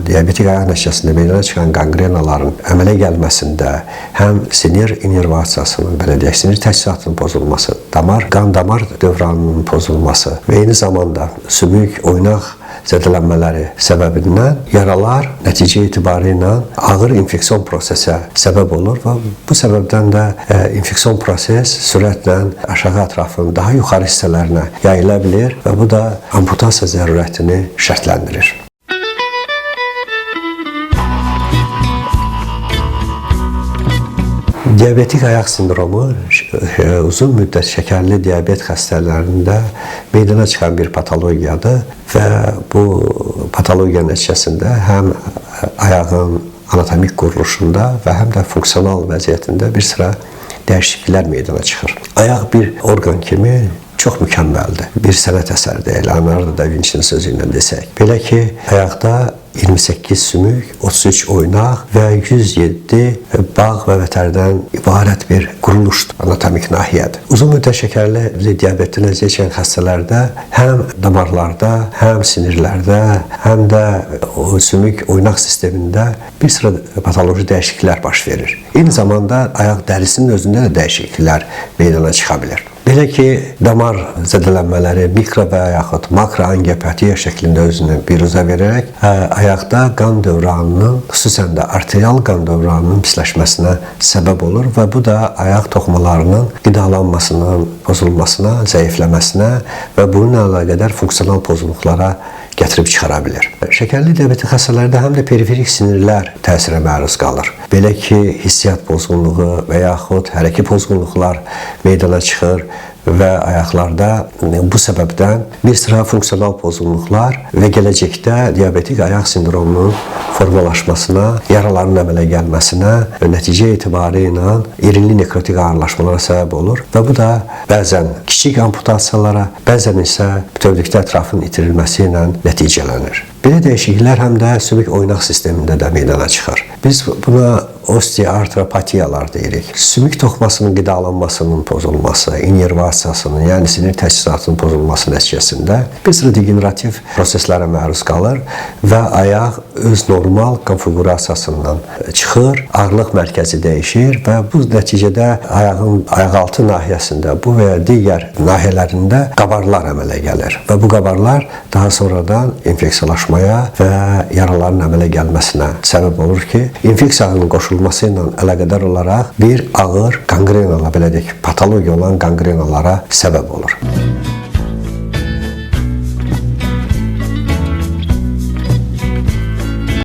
diabetik ayaq nəticəsində meydana çıxan qangrenaların əmələ gəlməsində həm sinir inervasiyasının, belə deyək, sinir təchizatının pozulması, qan damar dövranının pozulması və eyni zamanda sümük, oynaq zədələnmələri səbəbindən yaralar nəticə etibarı ilə ağır infeksion prosesə səbəb olur və bu səbəbdən də infeksion proses sürətlə aşağı ətrafın daha yuxarı hissələrinə yayıla bilir və bu da amputasiya zərurətini şərtləndirir. Diabetik ayaq sindromu uzun müddət şəkərli diabet xəstələrində meydana çıxan bir patologiyadır və bu patologiya nəticəsində həm ayağın anatomik quruluşunda və həm də funksional vəziyyətində bir sıra dəyişikliklər meydana çıxır. Ayaq bir orqan kimi çox mükəmməldir. Bir sənət əsəridir, Leonardo da Vinci'nin sözü ilə desək. Belə ki, ayaqda 28 sümük, 33 oynaq və 107 bağ və vətərdən ibarət bir quruluşdur, anatomik nahiyədir. Uzun müddət şəkərli diabetdən əziyyət çəkən xəstələrdə həm damarlarda, həm sinirlərdə, həm də sümük oynaq sistemində bir sıra patoloji dəyişikliklər baş verir. Eyni zamanda ayaq dərisinin özündə də dəyişikliklər meydana çıxa bilir. Belə ki, damar zədələnmələri mikro və yaxud makroangiopatiya şəklində özünü biruzə verərək ayaqda qan dövranının, xüsusən də arterial qan dövranının pisləşməsinə səbəb olur və bu da ayaq toxumalarının qidalanmasının pozulmasına, zəifləməsinə və bununla əlaqədar funksional pozulluqlara gətirib çıxara bilir. Şəkərli diabetik xəstələrdə həm də periferik sinirlər təsirə məruz qalır. Belə ki, hissiyyat pozğunluğu və yaxud hərəkət pozğunluqlar meydana çıxır və ayaqlarda bu səbəbdən bir sıra funksional pozğunluqlar və gələcəkdə diabetik ayaq sindromunun formalaşmasına, yaraların əmələ gəlməsinə və nəticə etibarı ilə irinli nekrotik ağırlaşmalara səbəb olur və bu da bəzən kiçik amputasiyalara, bəzən isə bütövlükdə ətrafın itirilməsi ilə nəticələnir. Belə dəyişikliklər həm də sümük oynaq sistemində də meydana çıxır. Biz buna osteoartropatiyalar deyirik. Sümük toxumasının qidalanmasının pozulması, inervasiyasının, yəni sinir təchizatının pozulması nəticəsində bir sıra degenerativ proseslərə məruz qalır və ayaq öz normal konfigurasiyasından çıxır, ağırlıq mərkəzi dəyişir və bu nəticədə ayağın ayaqaltı nahiyəsində, bu və ya digər nahiyələrində qabarlar əmələ gəlir və bu qabarlar daha sonradan infeksiyalaşmaya və yaraların əmələ gəlməsinə səbəb olur ki, infeksiyanın qoşulması ilə əlaqədar olaraq bir ağır qangrenala, belə deyək, patologiya olan qangrenalara səbəb olur.